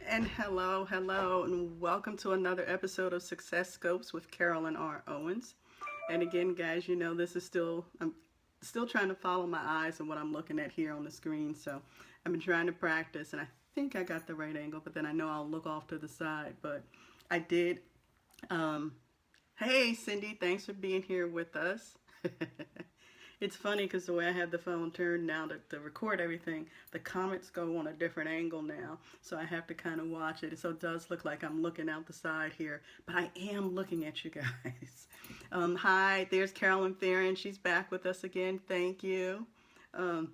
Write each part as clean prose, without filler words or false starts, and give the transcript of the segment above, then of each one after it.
And hello, and welcome to another episode of Success Scopes with Carolyn R. Owens. And again, guys, I'm still trying to follow my eyes and what I'm looking at here on the screen. So I've been trying to practice, and I think I got the right angle, but then I know I'll look off to the side. But I did. Um, hey, Cindy, thanks for being here with us. It's funny because the way I have the phone turned now to record everything, the comments go on a different angle now. So I have to kind of watch it. So it does look like I'm looking out the side here, but I am looking at you guys. Hi, there's Carolyn Theron. She's back with us again. Thank you. Um,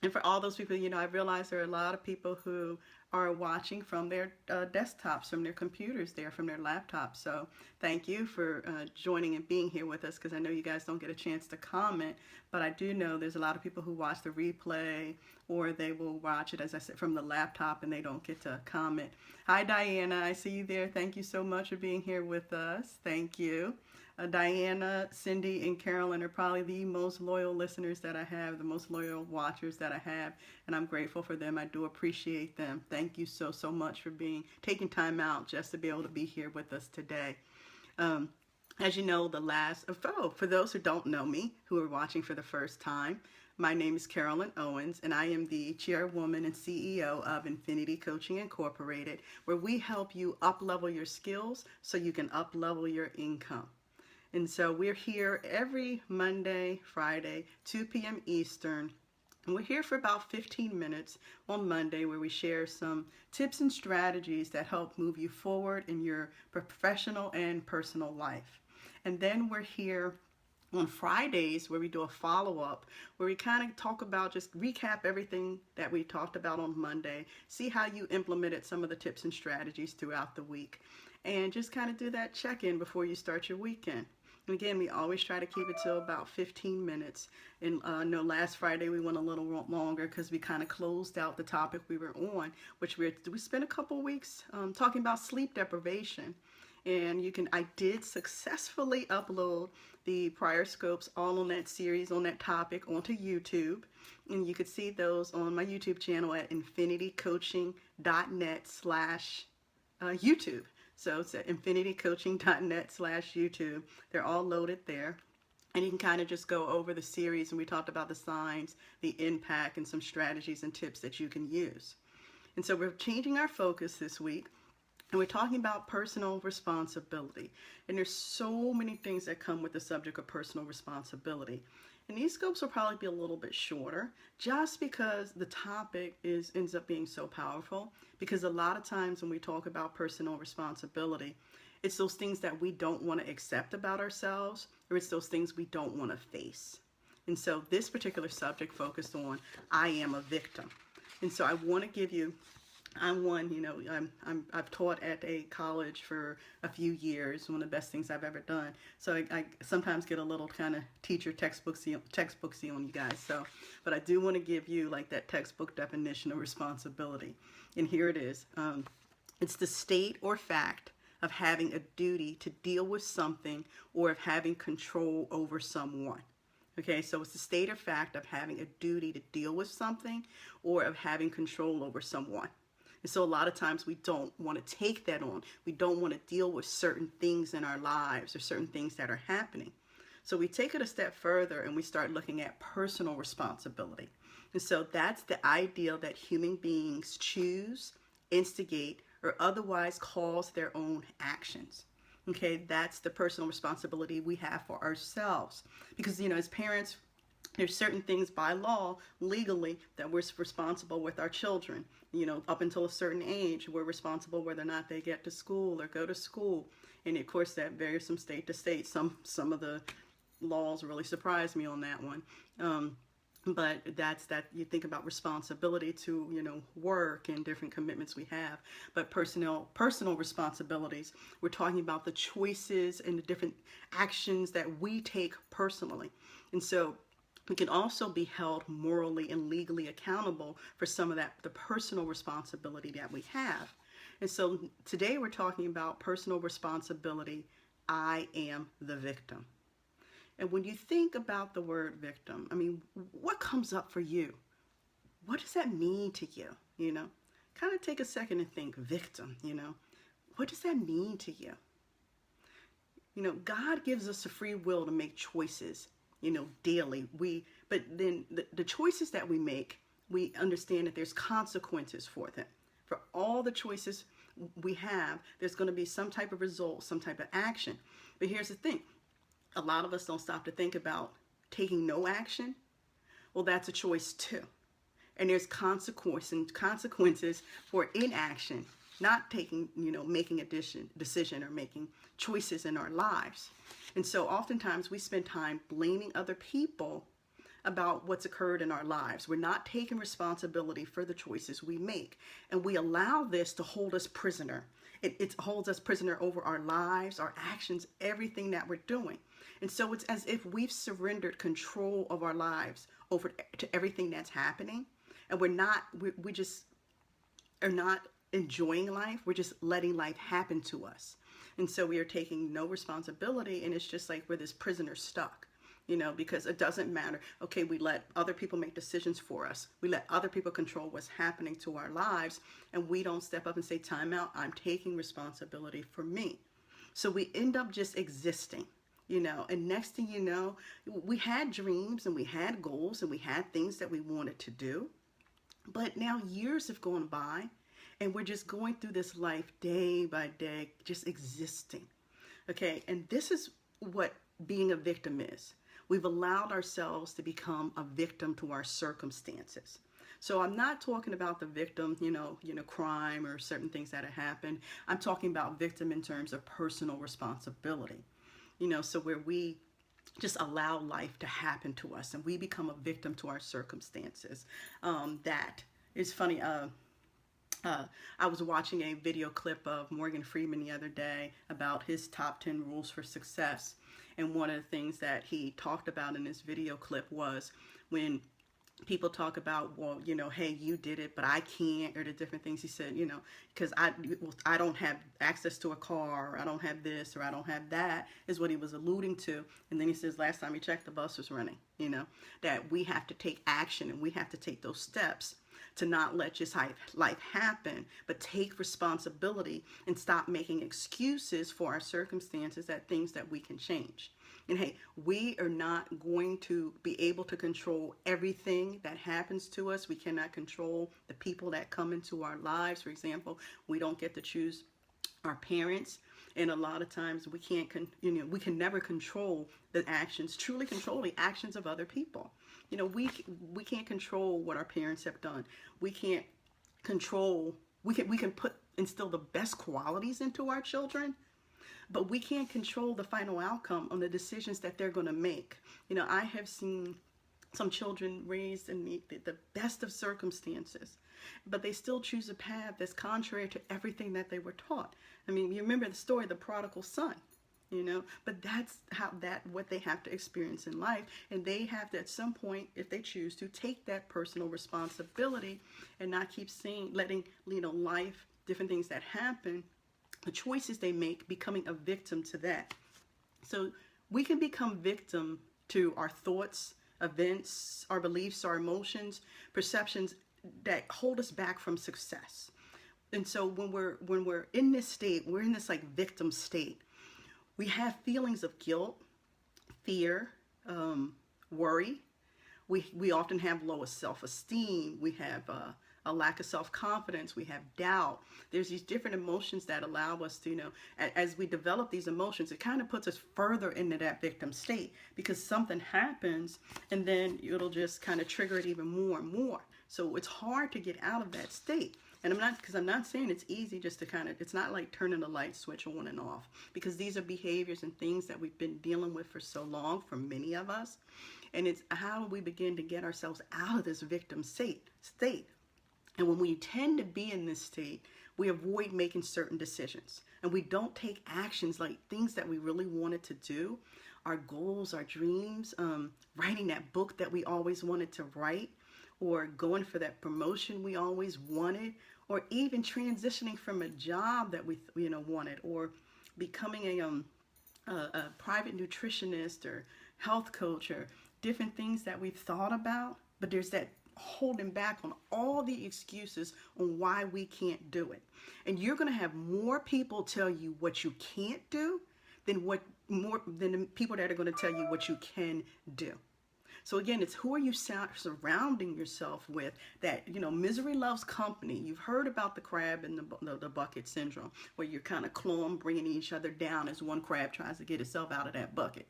and for all those people, I realize there are a lot of people who are watching from their desktops, from their computers there, from their laptops. So thank you for joining and being here with us, because I know you guys don't get a chance to comment, but I do know there's a lot of people who watch the replay, or they will watch it, as I said, from the laptop, and they don't get to comment. Hi, Diana. I see you there. Thank you so much for being here with us. Thank you. Diana, Cindy, and Carolyn are probably the most loyal listeners that I have, the most loyal watchers that I have, and I'm grateful for them. I do appreciate them. Thank you so much for taking time out just to be able to be here with us today. Um, as you know, for those who don't know me, who are watching for the first time, my name is Carolyn Owens, and I am the chairwoman and CEO of Infinity Coaching Incorporated, where we help you up-level your skills so you can up-level your income. And so we're here every Monday, Friday, 2 p.m. Eastern. And we're here for about 15 minutes on Monday, where we share some tips and strategies that help move you forward in your professional and personal life. And then we're here on Fridays, where we do a follow-up, where we kind of talk about, just recap everything that we talked about on Monday, see how you implemented some of the tips and strategies throughout the week, and just kind of do that check-in before you start your weekend. And again, we always try to keep it to about 15 minutes. And no, last Friday we went a little longer because we kind of closed out the topic we were on, which we spent a couple weeks talking about sleep deprivation. And I did successfully upload the prior scopes all on that series, on that topic, onto YouTube. And you could see those on my YouTube channel at infinitycoaching.net/YouTube. So it's at infinitycoaching.net/YouTube. They're all loaded there. And you can kind of just go over the series, and we talked about the signs, the impact, and some strategies and tips that you can use. And so we're changing our focus this week, and we're talking about personal responsibility. And there's so many things that come with the subject of personal responsibility. And these scopes will probably be a little bit shorter, just because the topic ends up being so powerful. Because a lot of times when we talk about personal responsibility, it's those things that we don't want to accept about ourselves, or it's those things we don't want to face. And so this particular subject focused on, I am a victim. And so I want to give you, I've taught at a college for a few years, one of the best things I've ever done. So I sometimes get a little kind of teacher textbooksy on you guys. So, but I do want to give you like that textbook definition of responsibility. And here it is. It's the state or fact of having a duty to deal with something, or of having control over someone. Okay, so it's the state or fact of having a duty to deal with something, or of having control over someone. And so a lot of times we don't want to take that on. We don't want to deal with certain things in our lives, or certain things that are happening. So we take it a step further, and we start looking at personal responsibility. And so that's the ideal that human beings choose, instigate, or otherwise cause their own actions. Okay, that's the personal responsibility we have for ourselves. Because, as parents, there's certain things by law, legally, that we're responsible with our children. Up until a certain age, we're responsible whether or not they get to school or go to school. And of course, that varies from state to state. Some of the laws really surprised me on that one. But that's that. You think about responsibility to work and different commitments we have. But personal responsibilities, we're talking about the choices and the different actions that we take personally. And so we can also be held morally and legally accountable for some of the personal responsibility that we have. And so today we're talking about personal responsibility. I am the victim. And when you think about the word victim, what comes up for you? What does that mean to you? kind of take a second and think, victim, what does that mean to you? God gives us a free will to make choices, daily. But then the choices that we make, we understand that there's consequences for them. For all the choices we have, there's going to be some type of result, some type of action. But here's the thing. A lot of us don't stop to think about taking no action. Well, that's a choice too. And there's consequences for inaction, not taking, making a decision or making choices in our lives. And so oftentimes we spend time blaming other people about what's occurred in our lives. We're not taking responsibility for the choices we make. And we allow this to hold us prisoner. It holds us prisoner over our lives, our actions, everything that we're doing. And so it's as if we've surrendered control of our lives over to everything that's happening. And we just are not enjoying life. We're just letting life happen to us. And so we are taking no responsibility, and it's just like we're this prisoner stuck, because it doesn't matter. Okay, we let other people make decisions for us. We let other people control what's happening to our lives, and we don't step up and say, time out, I'm taking responsibility for me. So we end up just existing, and next thing you know, we had dreams and we had goals and we had things that we wanted to do. But now years have gone by, and we're just going through this life day by day, just existing. Okay, and this is what being a victim is. We've allowed ourselves to become a victim to our circumstances. So I'm not talking about the victim, crime or certain things that have happened. I'm talking about victim in terms of personal responsibility. So where we just allow life to happen to us and we become a victim to our circumstances. That is funny. I was watching a video clip of Morgan Freeman the other day about his top 10 rules for success. And one of the things that he talked about in this video clip was when people talk about, well, hey, you did it, but I can't, or the different things he said, because I don't have access to a car, or I don't have this, or I don't have that, is what he was alluding to. And then he says, last time he checked, the bus was running, that we have to take action and we have to take those steps to not let just life happen, but take responsibility and stop making excuses for our circumstances at things that we can change. And hey, we are not going to be able to control everything that happens to us. We cannot control the people that come into our lives. For example, we don't get to choose our parents. And a lot of times we we can never control the actions, truly control the actions of other people. We can't control what our parents have done. We can't control, we can instill the best qualities into our children, but we can't control the final outcome on the decisions that they're going to make. I have seen some children raised in the best of circumstances, but they still choose a path that's contrary to everything that they were taught. I mean, you remember the story of the prodigal son, but that's what they have to experience in life. And they have to, at some point, if they choose to, take that personal responsibility and not keep letting life, different things that happen, the choices they make, becoming a victim to that. So we can become victim to our thoughts, events, our beliefs, our emotions, perceptions that hold us back from success. And so when we're in this state, we're in this like victim state. We have feelings of guilt, fear, worry. We often have lower self-esteem. We have a lack of self-confidence. We have doubt. There's these different emotions that allow us to, as we develop these emotions, it kind of puts us further into that victim state because something happens and then it'll just kind of trigger it even more and more. So it's hard to get out of that state. And I'm not saying it's easy just to it's not like turning the light switch on and off, because these are behaviors and things that we've been dealing with for so long for many of us. And it's how do we begin to get ourselves out of this victim state. And when we tend to be in this state, we avoid making certain decisions and we don't take actions like things that we really wanted to do, our goals, our dreams, writing that book that we always wanted to write, or going for that promotion we always wanted, or even transitioning from a job that we wanted, or becoming a private nutritionist or health coach, or different things that we've thought about. But there's that holding back on all the excuses on why we can't do it. And you're going to have more people tell you what you can't do than the people that are going to tell you what you can do. So again, it's who are you surrounding yourself with that, misery loves company. You've heard about the crab and the bucket syndrome, where you're kind of clawing, bringing each other down as one crab tries to get itself out of that bucket.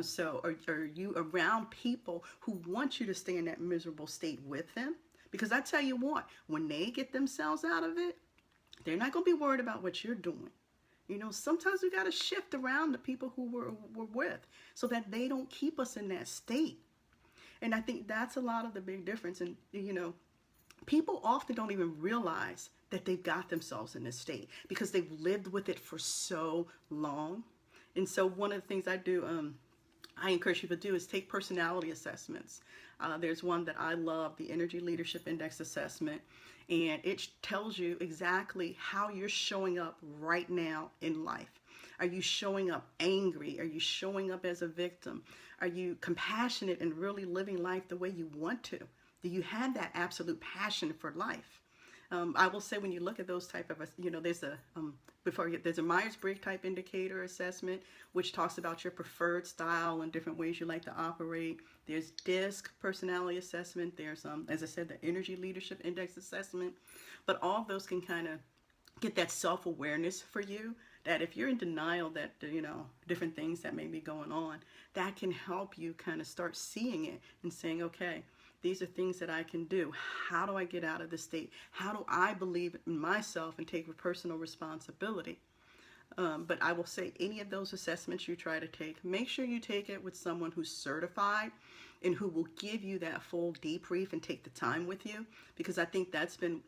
So are you around people who want you to stay in that miserable state with them? Because I tell you what, when they get themselves out of it, they're not going to be worried about what you're doing. Sometimes we got to shift around the people who we're with so that they don't keep us in that state. And I think that's a lot of the big difference. And, people often don't even realize that they've got themselves in this state because they've lived with it for so long. And so one of the things I do, I encourage people to do is take personality assessments. There's one that I love, the Energy Leadership Index Assessment. And it tells you exactly how you're showing up right now in life. Are you showing up angry? Are you showing up as a victim? Are you compassionate and really living life the way you want to? Do you have that absolute passion for life? I will say when you look at those type of, there's a Myers-Briggs type indicator assessment, which talks about your preferred style and different ways you like to operate. There's DISC personality assessment. There's, as I said, the Energy Leadership Index assessment. But all of those can kind of get that self-awareness for you, that if you're in denial that, different things that may be going on, that can help you kind of start seeing it and saying, okay, these are things that I can do. How do I get out of this state? How do I believe in myself and take personal responsibility? But I will say any of those assessments you try to take, make sure you take it with someone who's certified and who will give you that full debrief and take the time with you, because I think that's been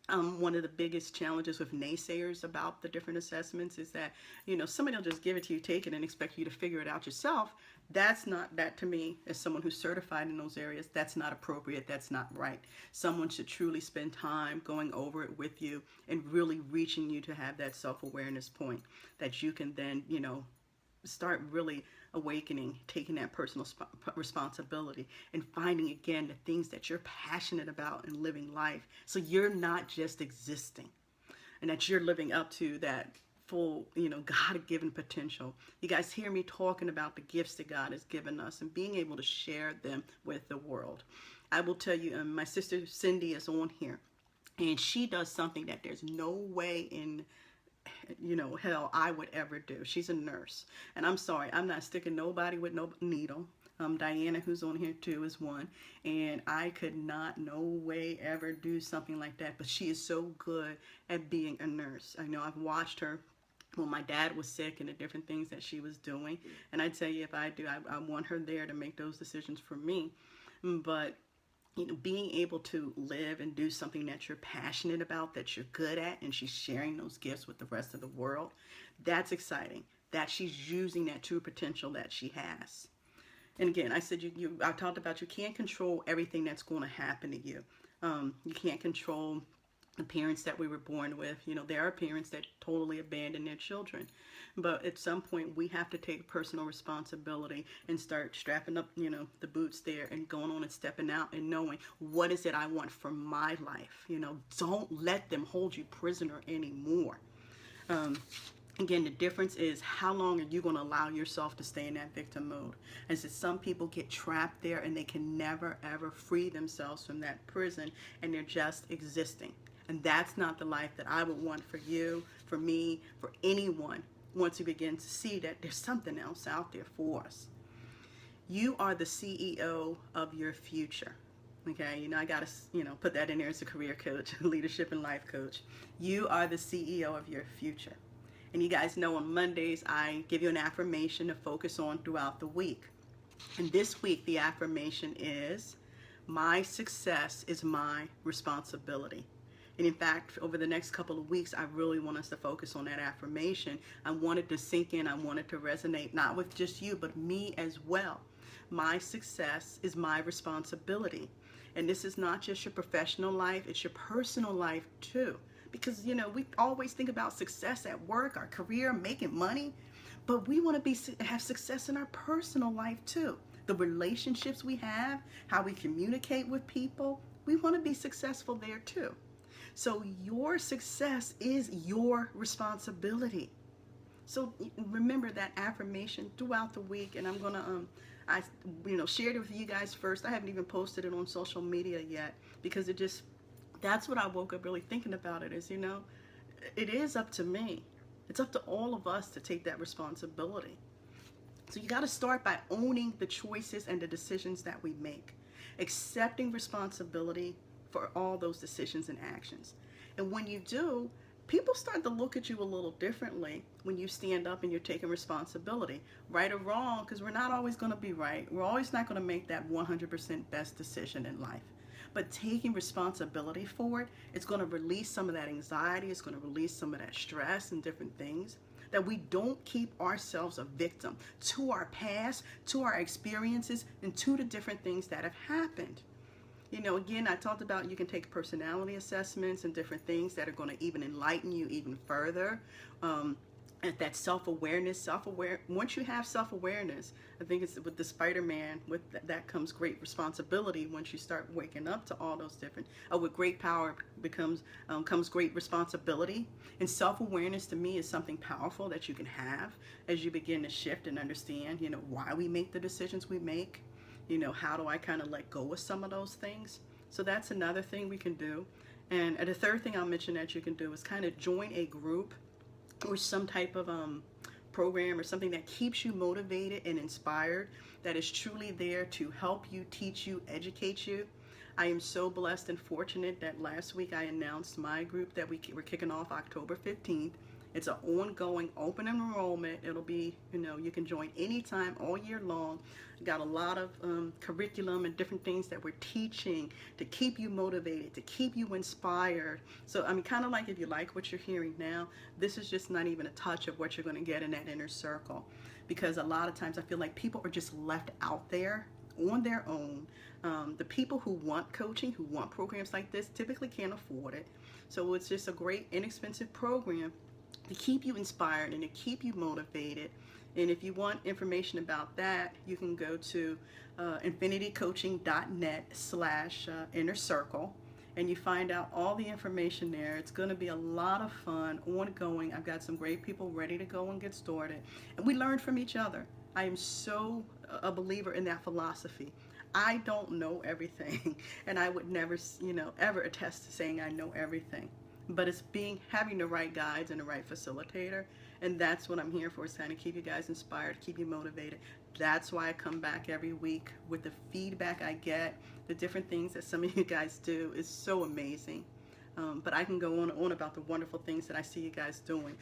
one of the biggest challenges with naysayers about the different assessments is that, somebody will just give it to you, take it, and expect you to figure it out yourself. That to me, as someone who's certified in those areas, that's not appropriate. That's not right. Someone should truly spend time going over it with you and really reaching you to have that self-awareness point that you can then, start really awakening, taking that personal responsibility and finding again the things that you're passionate about and living life. So you're not just existing, and that you're living up to that full, God-given potential. You guys hear me talking about the gifts that God has given us and being able to share them with the world. I will tell you, my sister Cindy is on here, and she does something that there's no way in hell I would ever do. She's a nurse, and I'm sorry, I'm not sticking nobody with no needle. Diana, who's on here too, is one, and I could not, no way, ever do something like that. But she is so good at being a nurse. I know I've watched her when my dad was sick and the different things that she was doing, and I tell you, if I do, I want her there to make those decisions for me. But being able to live and do something that you're passionate about, that you're good at, and she's sharing those gifts with the rest of the world, that's exciting. That she's using that true potential that she has. And again, I said, I talked about you can't control everything that's going to happen to you. You can't control the parents that we were born with. There are parents that totally abandon their children. But at some point, we have to take personal responsibility and start strapping up, the boots there and going on and stepping out and knowing what is it I want for my life. Don't let them hold you prisoner anymore. Again, the difference is how long are you going to allow yourself to stay in that victim mode? And so some people get trapped there and they can never, ever free themselves from that prison, and they're just existing. And that's not the life that I would want for you, for me, for anyone, once you begin to see that there's something else out there for us. You are the CEO of your future. Okay, I got to, put that in there as a career coach, leadership and life coach. You are the CEO of your future. And you guys know on Mondays, I give you an affirmation to focus on throughout the week. And this week, the affirmation is, my success is my responsibility. And in fact, over the next couple of weeks, I really want us to focus on that affirmation. I want it to sink in. I want it to resonate, not with just you, but me as well. My success is my responsibility. And this is not just your professional life, it's your personal life too. Because, we always think about success at work, our career, making money, but we want to have success in our personal life too. The relationships we have, how we communicate with people, we want to be successful there too. So your success is your responsibility. So remember that affirmation throughout the week, and I'm gonna I shared it with you guys first. I haven't even posted it on social media yet because that's what I woke up really thinking about it is, it is up to me. It's up to all of us to take that responsibility. So you got to start by owning the choices and the decisions that we make, accepting responsibility for all those decisions and actions. And when you do, people start to look at you a little differently when you stand up and you're taking responsibility, right or wrong, because we're not always going to be right. We're always not going to make that 100% best decision in life. But taking responsibility for it, it's going to release some of that anxiety. It's going to release some of that stress and different things, that we don't keep ourselves a victim to our past, to our experiences, and to the different things that have happened. Again, I talked about you can take personality assessments and different things that are going to even enlighten you even further. And that self-awareness, once you have self-awareness, I think it's with the Spider-Man, with that comes great responsibility. Once you start waking up to all those different, with great power comes great responsibility. And self-awareness to me is something powerful that you can have as you begin to shift and understand, why we make the decisions we make. How do I kind of let go of some of those things? So that's another thing we can do. And the third thing I'll mention that you can do is kind of join a group or some type of program or something that keeps you motivated and inspired, that is truly there to help you, teach you, educate you. I am so blessed and fortunate that last week I announced my group that we're kicking off October 15th. It's an ongoing open enrollment. It'll be, you can join anytime, all year long. Got a lot of curriculum and different things that we're teaching to keep you motivated, to keep you inspired. So, kind of like if you like what you're hearing now, this is just not even a touch of what you're going to get in that inner circle. Because a lot of times I feel like people are just left out there on their own. The people who want coaching, who want programs like this, typically can't afford it. So it's just a great, inexpensive program to keep you inspired and to keep you motivated. And if you want information about that, you can go to infinitycoaching.net/inner circle, and you find out all the information there. It's going to be a lot of fun, ongoing. I've got some great people ready to go and get started, and we learn from each other. I am so a believer in that philosophy. I don't know everything, and I would never, ever attest to saying I know everything. But it's having the right guides and the right facilitator, and that's what I'm here for, is kind of keep you guys inspired, keep you motivated. That's why I come back every week with the feedback I get, the different things that some of you guys do is so amazing. But I can go on and on about the wonderful things that I see you guys doing.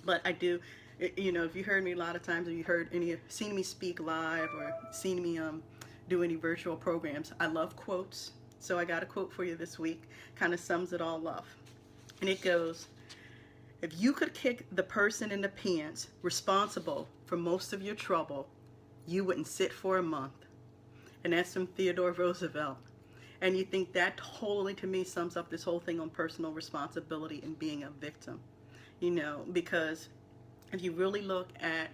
But I do, if you heard me a lot of times, or you seen me speak live, or seen me do any virtual programs, I love quotes. So I got a quote for you this week, kind of sums it all up. And it goes, if you could kick the person in the pants responsible for most of your trouble, you wouldn't sit for a month. And that's from Theodore Roosevelt. And you think that totally, to me, sums up this whole thing on personal responsibility and being a victim. Because if you really look at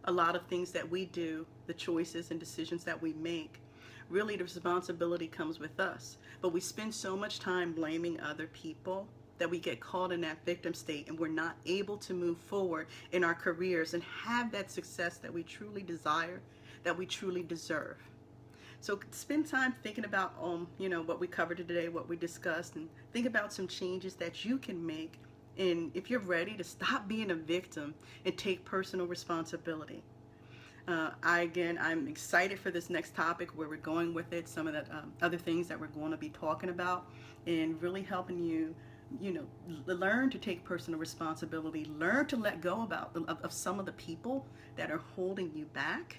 a lot of things that we do, the choices and decisions that we make, really the responsibility comes with us. But we spend so much time blaming other people that we get caught in that victim state, and we're not able to move forward in our careers and have that success that we truly desire, that we truly deserve. So spend time thinking about what we covered today, what we discussed, and think about some changes that you can make. And if you're ready to stop being a victim and take personal responsibility. I'm excited for this next topic, where we're going with it, some of the other things that we're going to be talking about, and really helping you learn to take personal responsibility, learn to let go of some of the people that are holding you back,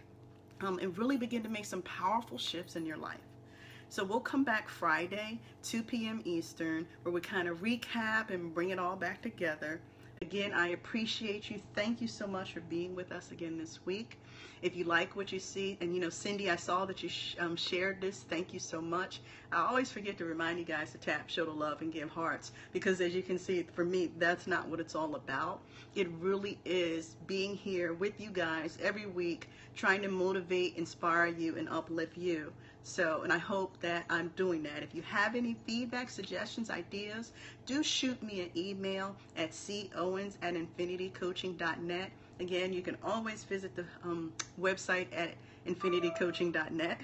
and really begin to make some powerful shifts in your life. So we'll come back Friday, 2 p.m. Eastern, where we kind of recap and bring it all back together. again, I appreciate you. Thank you so much for being with us again this week. If you like what you see, and you know, Cindy, I saw that you shared this. Thank you so much. I always forget to remind you guys to tap, show the love, and give hearts, because as you can see, for me, that's not what it's all about. It really is being here with you guys every week, trying to motivate, inspire you, and uplift you. So, and I hope that I'm doing that. If you have any feedback, suggestions, ideas, do shoot me an email at cowens@infinitycoaching.net. Again, you can always visit the website at infinitycoaching.net.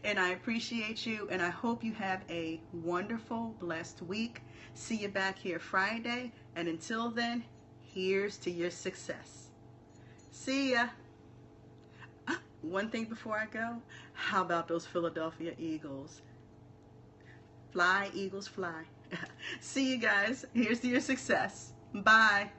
And I appreciate you, and I hope you have a wonderful, blessed week. See you back here Friday, and until then, here's to your success. See ya. One thing before I go, how about those Philadelphia Eagles? Fly, Eagles, fly. See you guys. Here's to your success. Bye.